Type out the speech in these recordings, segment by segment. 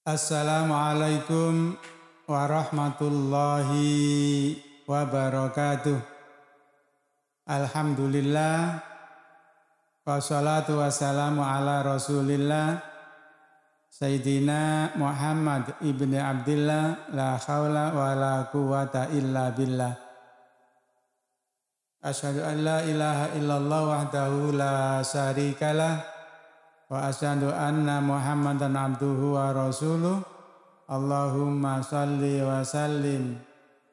Assalamualaikum warahmatullahi wabarakatuh. Alhamdulillah wassalatu wassalamu ala Rasulillah Sayyidina Muhammad ibni Abdillah la haula wa la quwata illa billah. Asyhadu an la ilaha illallah wahdahu la syarikalah wa asyhadu anna Muhammadan abduhu wa rasuluh. Allahumma salli wa sallim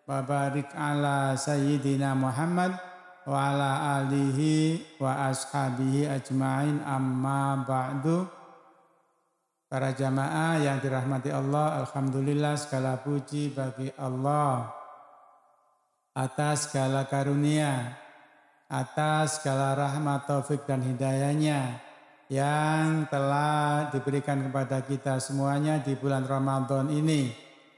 wa barik ala sayyidina Muhammad wa ala alihi wa ashabihi ajma'in, amma ba'du. Para jamaah yang dirahmati Allah, alhamdulillah segala puji bagi Allah atas segala karunia, atas segala rahmat, taufik dan hidayahnya yang telah diberikan kepada kita semuanya di bulan Ramadan ini,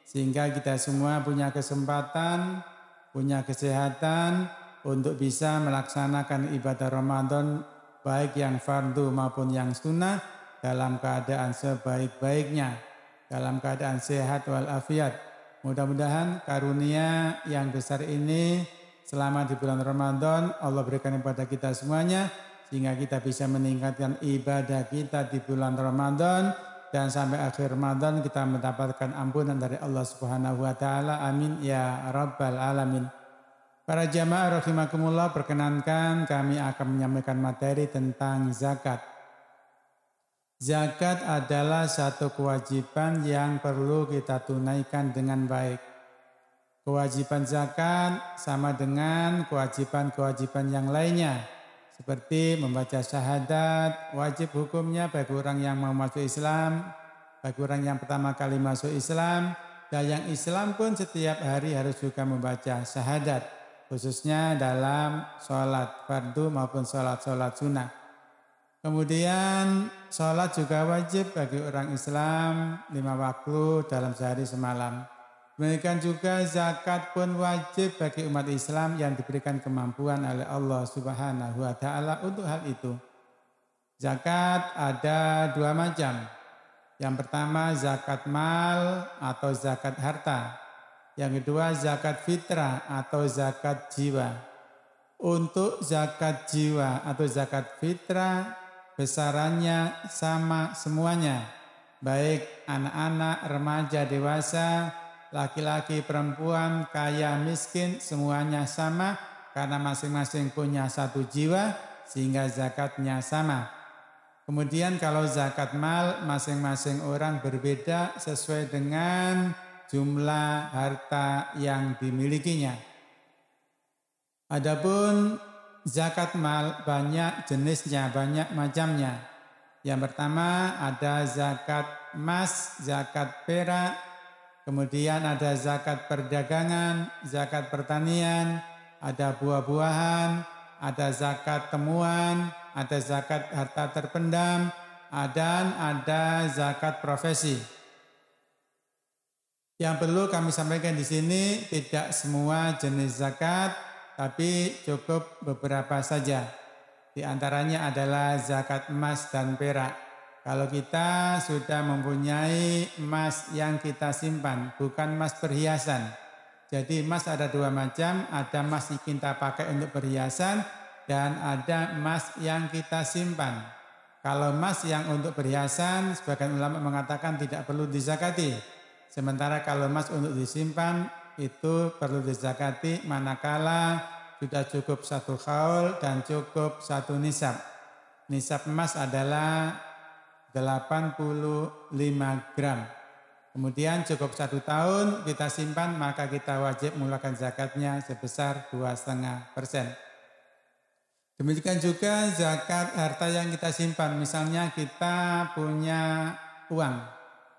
sehingga kita semua punya kesempatan, punya kesehatan untuk bisa melaksanakan ibadah Ramadan baik yang fardu maupun yang sunnah dalam keadaan sebaik-baiknya, dalam keadaan sehat walafiat. Mudah-mudahan karunia yang besar ini selama di bulan Ramadan Allah berikan kepada kita semuanya, sehingga kita bisa meningkatkan ibadah kita di bulan Ramadan dan sampai akhir Ramadan kita mendapatkan ampunan dari Allah Subhanahu wa taala. Amin ya rabbal alamin. Para jamaah rahimakumullah, perkenankan kami akan menyampaikan materi tentang zakat. Zakat adalah satu kewajiban yang perlu kita tunaikan dengan baik. Kewajiban zakat sama dengan kewajiban-kewajiban yang lainnya, seperti membaca syahadat, wajib hukumnya bagi orang yang mau masuk Islam, bagi orang yang pertama kali masuk Islam, dan yang Islam pun setiap hari harus juga membaca syahadat, khususnya dalam sholat fardu maupun sholat sunnah. Kemudian sholat juga wajib bagi orang Islam 5 waktu dalam sehari semalam. Demikian juga zakat pun wajib bagi umat Islam yang diberikan kemampuan oleh Allah Subhanahu wa taala untuk hal itu. Zakat ada 2 macam. Yang pertama zakat mal atau zakat harta. Yang kedua zakat fitrah atau zakat jiwa. Untuk zakat jiwa atau zakat fitrah besarannya sama semuanya, baik anak-anak, remaja, dewasa, laki-laki, perempuan, kaya, miskin, semuanya sama karena masing-masing punya satu jiwa sehingga zakatnya sama. Kemudian kalau zakat mal, masing-masing orang berbeda sesuai dengan jumlah harta yang dimilikinya. Adapun zakat mal banyak jenisnya, banyak macamnya. Yang pertama ada zakat emas, zakat perak, kemudian ada zakat perdagangan, zakat pertanian, ada buah-buahan, ada zakat temuan, ada zakat harta terpendam, dan ada zakat profesi. Yang perlu kami sampaikan di sini, tidak semua jenis zakat, tapi cukup beberapa saja. Di antaranya adalah zakat emas dan perak. Kalau kita sudah mempunyai emas yang kita simpan, bukan emas perhiasan. Jadi emas ada 2 macam, ada emas yang kita pakai untuk perhiasan dan ada emas yang kita simpan. Kalau emas yang untuk perhiasan, sebagian ulama mengatakan tidak perlu dizakati. Sementara kalau emas untuk disimpan itu perlu dizakati manakala sudah cukup 1 khaul dan cukup 1 nisab. Nisab emas adalah 85 gram. Kemudian cukup 1 tahun kita simpan, maka kita wajib mengeluarkan zakatnya sebesar 2,5%. Demikian juga zakat harta yang kita simpan. Misalnya kita punya uang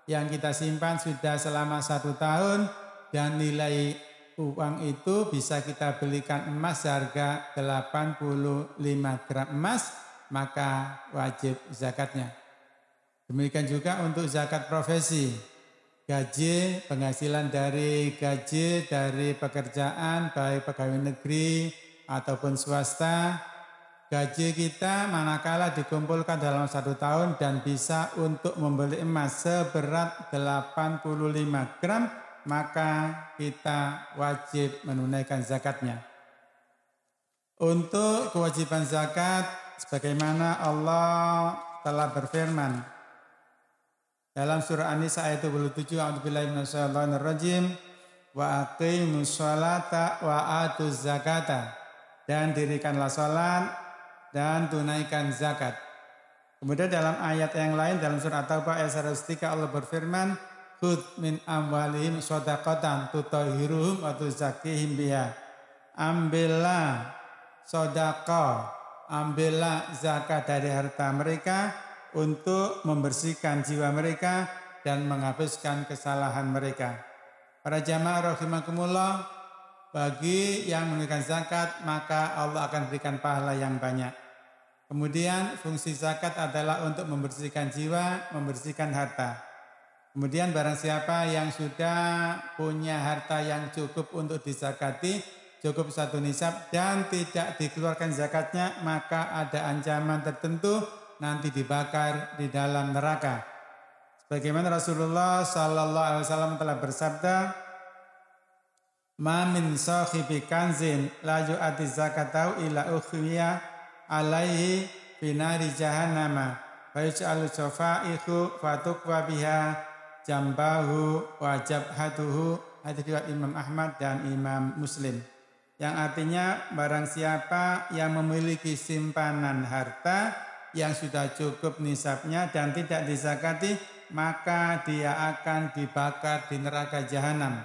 yang kita simpan sudah selama 1 tahun dan nilai uang itu bisa kita belikan emas harga 85 gram emas, maka wajib zakatnya. Demikian juga untuk zakat profesi. Gaji, penghasilan dari gaji, dari pekerjaan, baik pegawai negeri ataupun swasta, gaji kita manakala dikumpulkan dalam 1 tahun dan bisa untuk membeli emas seberat 85 gram, maka kita wajib menunaikan zakatnya. Untuk kewajiban zakat, sebagaimana Allah telah berfirman dalam surah An-Nisa ayat 27, A'udzubillahi minasyaitonirrajim, wa aqimus sholata wa atuz zakata, dan dirikanlah salat dan tunaikan zakat. Kemudian dalam ayat yang lain dalam surah At-Taubah ayat 103 Allah berfirman, khudz min amwalihim shadaqatan tutahhiruhum wa tuzakkihim biha. Ambillah sedekah, ambillah zakat dari harta mereka untuk membersihkan jiwa mereka dan menghapuskan kesalahan mereka. Para jamaah rahimakumullah, bagi yang menunaikan zakat maka Allah akan berikan pahala yang banyak. Kemudian fungsi zakat adalah untuk membersihkan jiwa, membersihkan harta. Kemudian barang siapa yang sudah punya harta yang cukup untuk dizakati, cukup 1 nisab dan tidak dikeluarkan zakatnya, maka ada ancaman tertentu nanti dibakar di dalam neraka. Sebagaimana Rasulullah sallallahu alaihi wasallam telah bersabda, "Ma min sahibi kanzin la yu'ati zakatahu illa ukhwiya alaihi fi nari jahannama fa yaj'alu shafaihu fatukwa biha jambahu wa jabhatuhu." Hadis riwayat Imam Ahmad dan Imam Muslim. Yang artinya barang siapa yang memiliki simpanan harta yang sudah cukup nisabnya dan tidak dizakati, maka dia akan dibakar di neraka jahanam.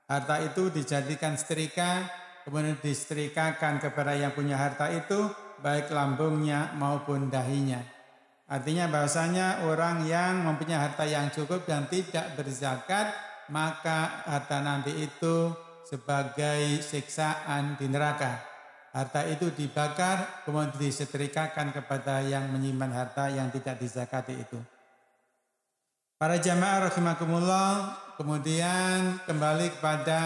Harta itu dijadikan setrika, kemudian disetrikakan kepada yang punya harta itu, baik lambungnya maupun dahinya. Artinya bahwasanya orang yang mempunyai harta yang cukup dan tidak berzakat, maka harta nanti itu sebagai siksaan di neraka. Harta itu dibakar, kemudian disetrikakan kepada yang menyimpan harta yang tidak dizakati itu. Para jamaah rahimakumullah, kemudian kembali kepada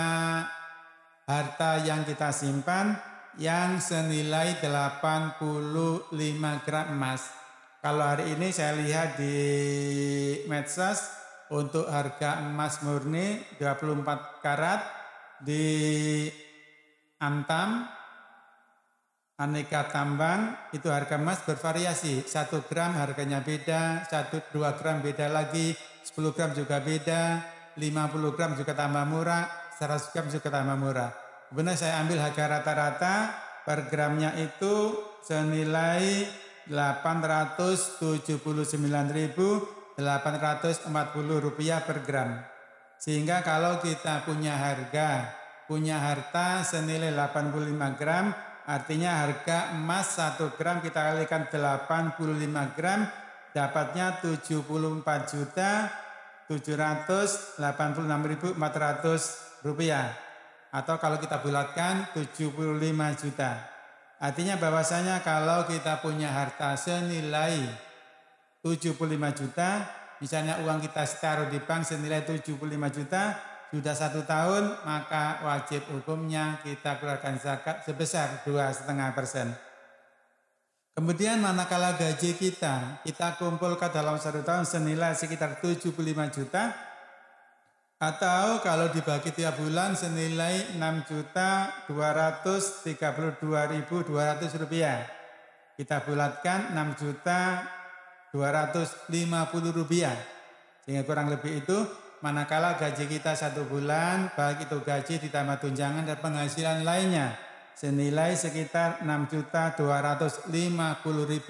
harta yang kita simpan yang senilai 85 gram emas. Kalau hari ini saya lihat di medsos untuk harga emas murni 24 karat di Antam, Aneka Tambang, itu harga emas bervariasi. 1 gram harganya beda, 2 gram beda lagi, 10 gram juga beda, 50 gram juga tambah murah, 100 gram juga tambah murah. Benar saya ambil harga rata-rata per gramnya itu senilai 879.840 rupiah per gram. Sehingga kalau kita punya harta senilai 85 gram, artinya harga emas 1 gram kita kalikan 85 gram, dapatnya 74.786.400 rupiah. Atau kalau kita bulatkan 75 juta. Artinya bahwasanya kalau kita punya harta senilai 75 juta, misalnya uang kita taruh di bank senilai 75 juta, sudah 1 tahun, maka wajib hukumnya kita keluarkan zakat sebesar 2,5%. Kemudian manakala gaji kita kumpulkan dalam 1 tahun senilai sekitar 75 juta, atau kalau dibagi tiap bulan senilai 6.232.200 rupiah. Kita bulatkan 6.250.000 rupiah. Sehingga kurang lebih itu manakala gaji kita 1 bulan, baik itu gaji ditambah tunjangan dan penghasilan lainnya, senilai sekitar 6.250.000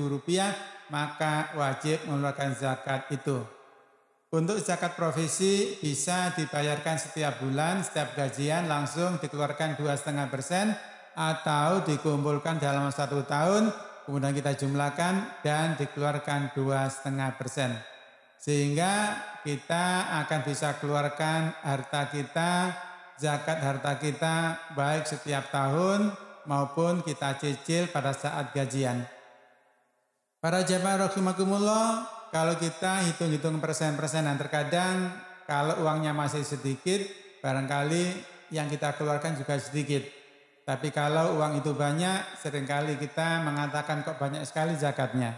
rupiah, maka wajib mengeluarkan zakat itu. Untuk zakat profesi bisa dibayarkan setiap bulan, setiap gajian langsung dikeluarkan 2,5% atau dikumpulkan dalam 1 tahun, kemudian kita jumlahkan dan dikeluarkan 2,5%. Sehingga kita akan bisa keluarkan harta kita, zakat harta kita baik setiap tahun maupun kita cicil pada saat gajian. Para jamaah rahimakumullah, kalau kita hitung-hitung persen-persenan, terkadang kalau uangnya masih sedikit, barangkali yang kita keluarkan juga sedikit. Tapi kalau uang itu banyak, seringkali kita mengatakan kok banyak sekali zakatnya.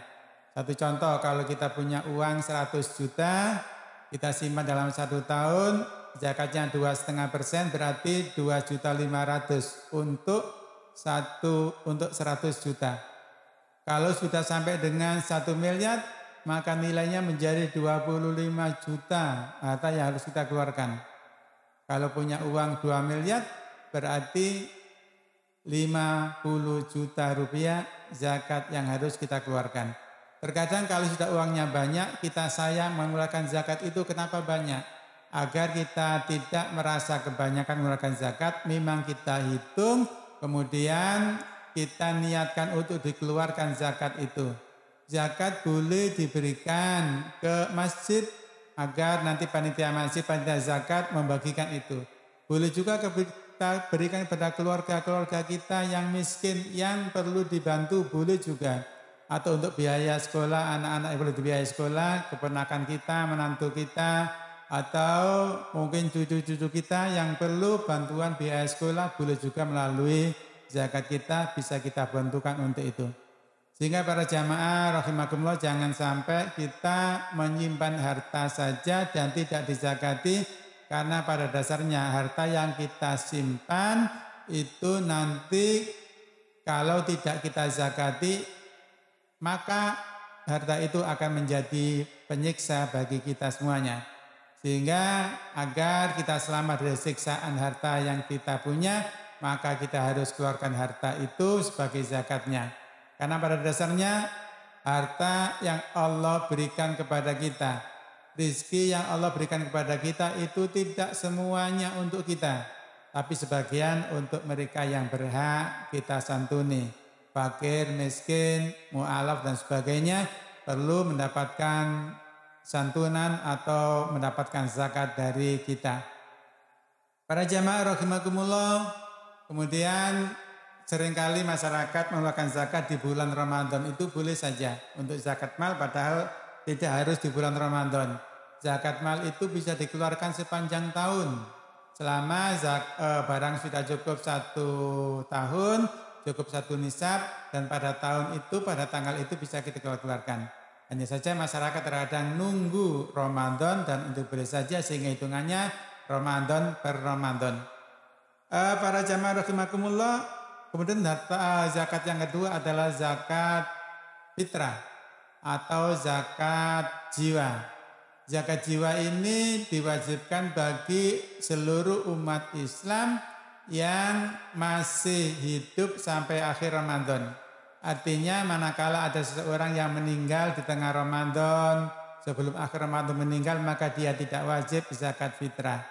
Satu contoh, kalau kita punya uang 100 juta, kita simpan dalam 1 tahun, zakatnya 2,5% berarti 2.500.000 untuk 100 juta. Kalau sudah sampai dengan 1 miliar, maka nilainya menjadi 25 juta harta yang harus kita keluarkan. Kalau punya uang 2 miliar, berarti 50 juta rupiah zakat yang harus kita keluarkan. Terkadang kalau sudah uangnya banyak, kita sayang mengeluarkan zakat itu. Kenapa banyak? Agar kita tidak merasa kebanyakan mengeluarkan zakat, memang kita hitung, kemudian kita niatkan untuk dikeluarkan zakat itu. Zakat boleh diberikan ke masjid agar nanti panitia masjid, panitia zakat membagikan itu. Boleh juga kita berikan kepada keluarga-keluarga kita yang miskin, yang perlu dibantu, boleh juga. Atau untuk biaya sekolah, anak-anak yang perlu biaya sekolah, keponakan kita, menantu kita, atau mungkin cucu-cucu kita yang perlu bantuan biaya sekolah, boleh juga melalui zakat kita, bisa kita bantukan untuk itu. Sehingga para jamaah rahimakumullah, jangan sampai kita menyimpan harta saja dan tidak dizakati, karena pada dasarnya harta yang kita simpan itu nanti kalau tidak kita zakati, maka harta itu akan menjadi penyiksa bagi kita semuanya. Sehingga agar kita selamat dari siksaan harta yang kita punya, maka kita harus keluarkan harta itu sebagai zakatnya. Karena pada dasarnya harta yang Allah berikan kepada kita, rezeki yang Allah berikan kepada kita itu tidak semuanya untuk kita, tapi sebagian untuk mereka yang berhak kita santuni. Fakir, miskin, mu'alaf dan sebagainya perlu mendapatkan santunan atau mendapatkan zakat dari kita. Para jamaah rahimakumullah, kemudian seringkali masyarakat mengeluarkan zakat di bulan Ramadan, itu boleh saja untuk zakat mal, padahal tidak harus di bulan Ramadan. Zakat mal itu bisa dikeluarkan sepanjang tahun. Selama barang sudah cukup 1 tahun, cukup 1 nisab, dan pada tahun itu, pada tanggal itu bisa kita keluarkan. Hanya saja masyarakat terkadang nunggu Ramadan, dan itu boleh saja sehingga hitungannya Ramadan per Ramadan. Para jamaah rahimakumullah, kemudian zakat yang kedua adalah zakat fitrah atau zakat jiwa. Zakat jiwa ini diwajibkan bagi seluruh umat Islam yang masih hidup sampai akhir Ramadan. Artinya manakala ada seseorang yang meninggal di tengah Ramadan, sebelum akhir Ramadan meninggal, maka dia tidak wajib zakat fitrah.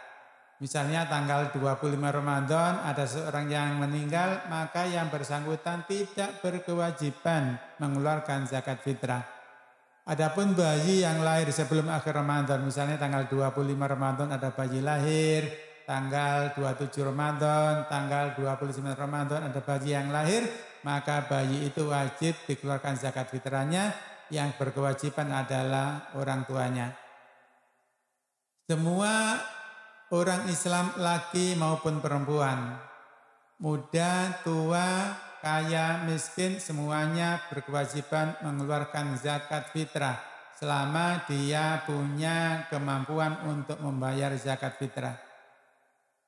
Misalnya tanggal 25 Ramadan ada seorang yang meninggal, maka yang bersangkutan tidak berkewajiban mengeluarkan zakat fitrah. Adapun bayi yang lahir sebelum akhir Ramadan, misalnya tanggal 25 Ramadan ada bayi lahir, tanggal 27 Ramadan, tanggal 29 Ramadan ada bayi yang lahir, maka bayi itu wajib dikeluarkan zakat fitrahnya, yang berkewajiban adalah orang tuanya. Semua orang Islam laki maupun perempuan, muda, tua, kaya, miskin, semuanya berkewajiban mengeluarkan zakat fitrah selama dia punya kemampuan untuk membayar zakat fitrah.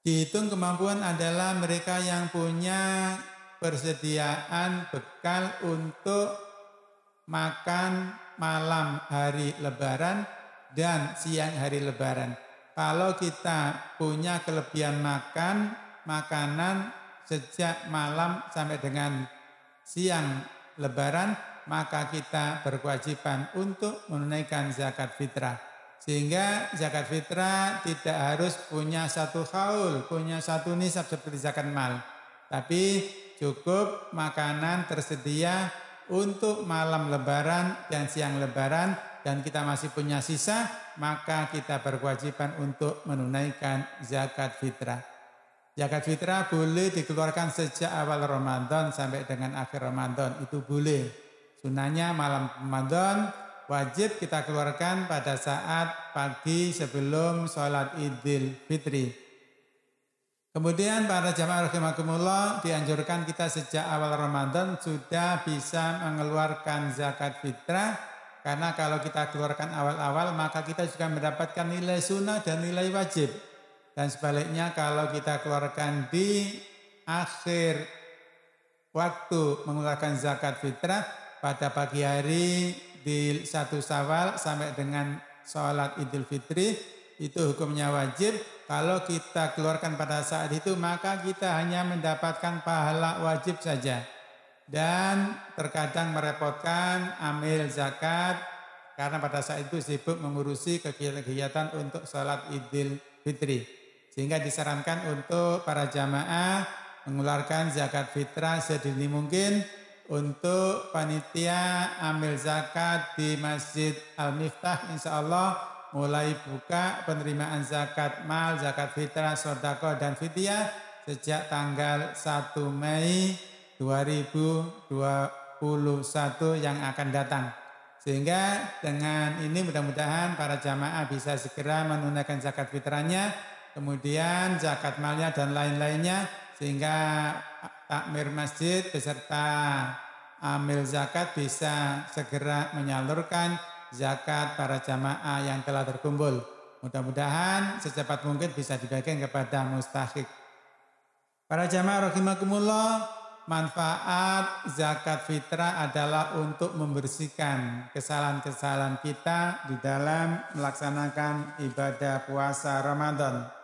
Dihitung kemampuan adalah mereka yang punya persediaan bekal untuk makan malam hari Lebaran dan siang hari Lebaran. Kalau kita punya kelebihan makanan sejak malam sampai dengan siang Lebaran, maka kita berkewajiban untuk menunaikan zakat fitrah. Sehingga zakat fitrah tidak harus punya 1 haul, punya 1 nisab seperti zakat mal. Tapi cukup makanan tersedia untuk malam Lebaran dan siang Lebaran, dan kita masih punya sisa, maka kita berkewajiban untuk menunaikan zakat fitrah. Zakat fitrah boleh dikeluarkan sejak awal Ramadan sampai dengan akhir Ramadan, itu boleh. Sunahnya malam Ramadan wajib kita keluarkan pada saat pagi sebelum sholat Idul Fitri. Kemudian para jamaah rahimakumullah, dianjurkan kita sejak awal Ramadan sudah bisa mengeluarkan zakat fitrah, karena kalau kita keluarkan awal-awal maka kita juga mendapatkan nilai sunnah dan nilai wajib. Dan sebaliknya kalau kita keluarkan di akhir waktu mengeluarkan zakat fitrah pada pagi hari di 1 Syawal sampai dengan sholat Idul Fitri, itu hukumnya wajib. Kalau kita keluarkan pada saat itu maka kita hanya mendapatkan pahala wajib saja. Dan terkadang merepotkan amil zakat karena pada saat itu sibuk mengurusi kegiatan untuk sholat Idul Fitri. Sehingga disarankan untuk para jamaah mengeluarkan zakat fitrah sedini mungkin. Untuk panitia amil zakat di Masjid Al-Miftah, insya Allah mulai buka penerimaan zakat mal, zakat fitrah, sodako dan fidyah sejak tanggal 1 Mei 2021 yang akan datang. Sehingga dengan ini mudah-mudahan para jamaah bisa segera menunaikan zakat fitrahnya, kemudian zakat malnya dan lain-lainnya, sehingga takmir masjid beserta amil zakat bisa segera menyalurkan zakat para jamaah yang telah terkumpul. Mudah-mudahan secepat mungkin bisa dibagikan kepada mustahik. Para jamaah rahimakumullah, manfaat zakat fitrah adalah untuk membersihkan kesalahan-kesalahan kita di dalam melaksanakan ibadah puasa Ramadan.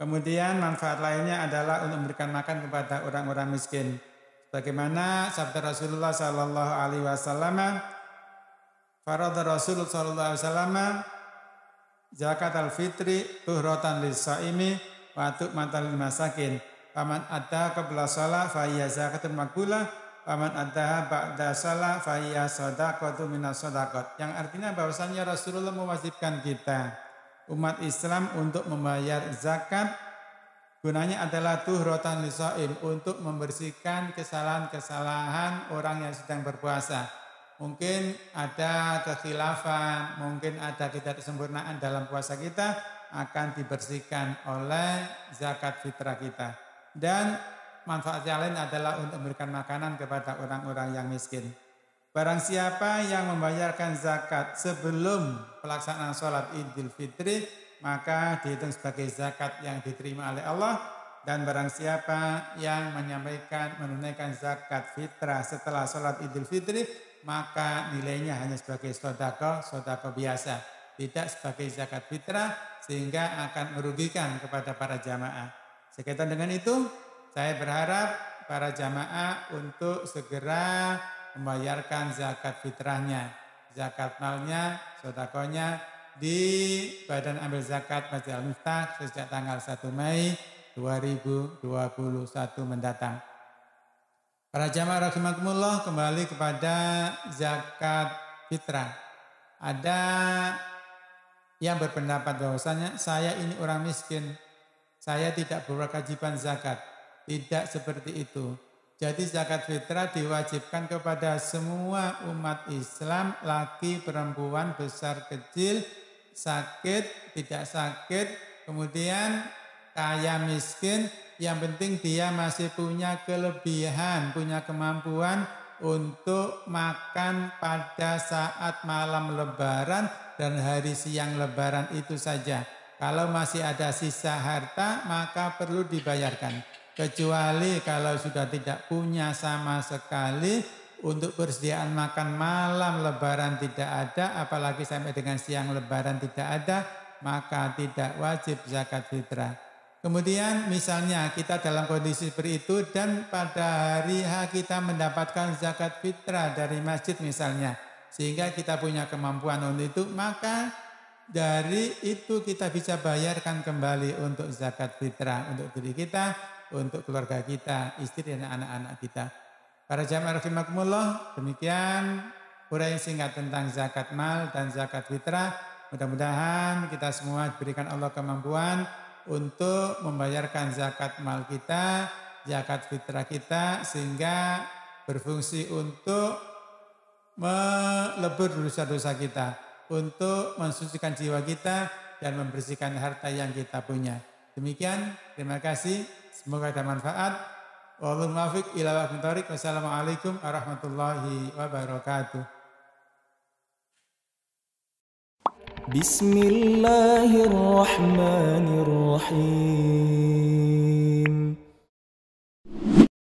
Kemudian manfaat lainnya adalah untuk memberikan makan kepada orang-orang miskin. Bagaimana sabda Rasulullah sallallahu alaihi wasallam, farada Rasulullah sallallahu alaihi wasallam zakat al-fitri tuhratan lis-shaimi wa tu'matan lil masakin. Faman adda qabla shalah fa hiya zakatun maqbulah, faman addaha ba'da shalah fa hiya shadaqatu minas shadaqat. Yang artinya bahwasanya Rasulullah mewajibkan kita umat Islam untuk membayar zakat, gunanya adalah tuhratan lis-shaim, untuk membersihkan kesalahan-kesalahan orang yang sedang berpuasa. Mungkin ada kekhilafan, mungkin ada ketidaksempurnaan dalam puasa kita, akan dibersihkan oleh zakat fitrah kita. Dan manfaat yang lain adalah untuk memberikan makanan kepada orang-orang yang miskin. Barang siapa yang membayarkan zakat sebelum pelaksanaan sholat Idul Fitri, maka dihitung sebagai zakat yang diterima oleh Allah. Dan barang siapa yang menunaikan zakat fitrah setelah sholat Idul Fitri, maka nilainya hanya sebagai sodako biasa, tidak sebagai zakat fitrah, sehingga akan merugikan kepada para jamaah. Sekaitan dengan itu, saya berharap para jamaah untuk segera membayarkan zakat fitrahnya, zakat malnya, sodakonya di Badan Amil Zakat Masjid Al-Miftah sejak tanggal 1 Mei 2021 mendatang. Para jamaah rahimakumullah, kembali kepada zakat fitrah. Ada yang berpendapat bahwasanya saya ini orang miskin, saya tidak berkewajiban zakat. Tidak seperti itu. Jadi zakat fitrah diwajibkan kepada semua umat Islam, laki, perempuan, besar, kecil, sakit, tidak sakit, kemudian kaya, miskin, yang penting dia masih punya kelebihan, punya kemampuan untuk makan pada saat malam lebaran dan hari siang lebaran itu saja. Kalau masih ada sisa harta maka perlu dibayarkan. Kecuali kalau sudah tidak punya sama sekali, untuk persediaan makan malam lebaran tidak ada, apalagi sampai dengan siang lebaran tidak ada, maka tidak wajib zakat fitrah. Kemudian misalnya kita dalam kondisi seperti itu dan pada hari H kita mendapatkan zakat fitrah dari masjid misalnya, sehingga kita punya kemampuan untuk itu, maka dari itu kita bisa bayarkan kembali untuk zakat fitrah, untuk diri kita, untuk keluarga kita, istri dan anak-anak kita. Para jamaah rahimakumullah, demikian uraian singkat tentang zakat mal dan zakat fitrah. Mudah-mudahan kita semua diberikan Allah kemampuan untuk membayarkan zakat mal kita, zakat fitrah kita, sehingga berfungsi untuk melebur dosa-dosa kita, untuk mensucikan jiwa kita dan membersihkan harta yang kita punya. Demikian, terima kasih. Semoga ada manfaat. Wallahul muwaffiq ila aqwamit thoriq. Wassalamualaikum warahmatullahi wabarakatuh. Bismillahirrahmanirrahim.